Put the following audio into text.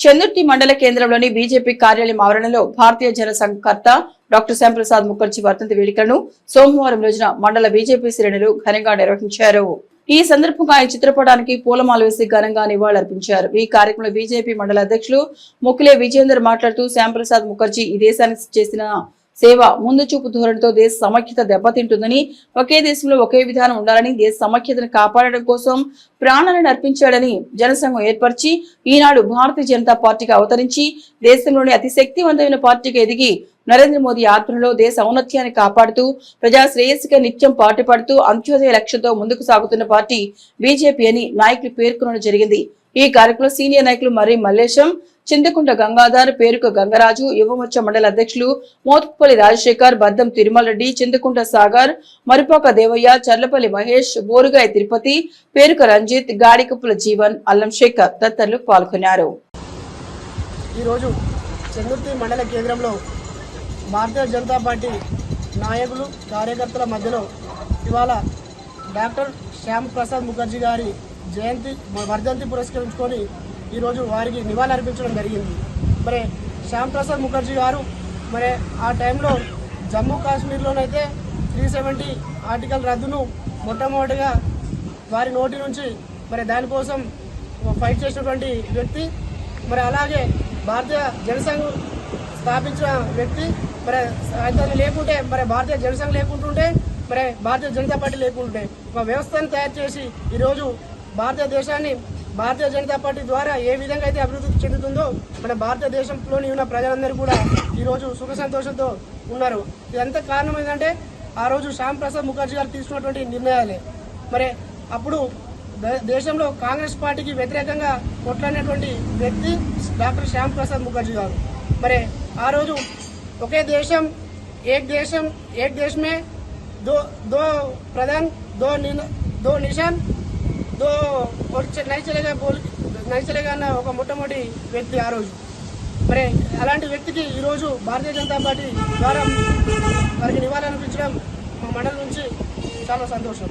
చందుర్తి మండల కేంద్రంలోని బీజేపీ కార్యాలయం ఆవరణలో భారతీయ జనసంఘ కర్త డాక్టర్ శ్యాంప్రసాద్ ముఖర్జీ వర్ధంతి వేడుకలను సోమవారం రోజున మండల బీజేపీ శ్రేణులు ఘనంగా నిర్వహించారు. ఈ సందర్భంగా ఆయన చిత్రపటానికి పూలమాల వేసి ఘనంగా నివాళులర్పించారు. ఈ కార్యక్రమంలో బీజేపీ మండల అధ్యక్షులు ముకులే విజేందర్ మాట్లాడుతూ శ్యాంప్రసాద్ ముఖర్జీ ఈ దేశానికి చేసిన సేవ ముందు చూపు ధోరణితో దేశ సమైక్యత దెబ్బతింటుందని, ఒకే దేశంలో ఒకే విధానం ఉండాలని, దేశ సమైక్యతను కాపాడడం కోసం ప్రాణాలను అర్పించాడని జనసంఘం ఏర్పరిచి ఈనాడు భారతీయ జనతా పార్టీకి అవతరించి దేశంలోని అతి శక్తివంతమైన పార్టీకి ఎదిగి నరేంద్ర మోదీ ఆధ్వర్యంలో దేశ ఔన్నత్యాన్ని కాపాడుతూ ప్రజా శ్రేయస్సుగా నిత్యం పాటుపడుతూ అంత్యోదయ లక్ష్యంతో ముందుకు సాగుతున్న పార్టీ బీజేపీ అని నాయకులు పేర్కొనడం జరిగింది. ఈ కార్యక్రమంలో సీనియర్ నాయకులు మర్రి మల్లేశం, చింతకుంట గంగాధర్, పేరుక గంగరాజు, యువమోర్చా మండల అధ్యక్షులు మోత్కుపల్లి రాజశేఖర్, బద్దం తిరుమల రెడ్డి, చింతకుంట సాగర్, మరుపాక దేవయ్య, చర్లపల్లి మహేష్, బోరుగాయ తిరుపతి, పేరుక రంజిత్, గాడికప్పుల జీవన్, అల్లం శేఖర్ తదితరులు పాల్గొన్నారు. ఈరోజు చందుర్తి మండల కేంద్రంలో భారతీయ జనతా పార్టీ నాయకులు కార్యకర్తల మధ్యలో ఇవాళ డాక్టర్ శ్యామ్ ప్రసాద్ ముఖర్జీ గారి వర్ధంతి పురస్కరించుకొని ఈరోజు వారికి నివాళులర్పించడం జరిగింది. మరి శ్యామ్ ప్రసాద్ ముఖర్జీ గారు మరి ఆ టైంలో జమ్మూ కాశ్మీర్లోనైతే 370 ఆర్టికల్ రద్దును మొట్టమొదటిగా వారి నోటి నుంచి మరి దానికోసం ఫైట్ చేసినటువంటి వ్యక్తి. మరి అలాగే భారతీయ జనసంఘ్ స్థాపించిన వ్యక్తి. మరి అతను లేకుంటే మరి భారతీయ జనసంఘ లేకుంటుంటే మరి భారతీయ జనతా పార్టీ లేకుంటుంటే ఒక వ్యవస్థను తయారు చేసి ఈరోజు భారతదేశాన్ని భారతీయ జనతా పార్టీ ద్వారా ఏ విధంగా అయితే అభివృద్ధి చెందుతుందో మన భారతదేశంలోని ఉన్న ప్రజలందరూ కూడా ఈరోజు సుఖ సంతోషంతో ఉన్నారు. ఇదంతా కారణం ఏంటంటే ఆ రోజు శ్యామ్ ప్రసాద్ ముఖర్జీ గారు తీసుకున్నటువంటి నిర్ణయాలే. మరి అప్పుడు దేశంలో కాంగ్రెస్ పార్టీకి వ్యతిరేకంగా కొట్లాడినటువంటి వ్యక్తి డాక్టర్ శ్యామ్ ప్రసాద్ ముఖర్జీ గారు. మరి ఆ రోజు ఒకే దేశం ఏక్ దేశమే దో ప్రధాన్ దో నిషాన్ దో నైచలేగా అన్న ఒక మొట్టమొదటి వ్యక్తి ఆ రోజు. మరి అలాంటి వ్యక్తికి ఈరోజు భారతీయ జనతా పార్టీ ద్వారా వారికి నివాళులర్పించడం మా మండలం నుంచి చాలా సంతోషం.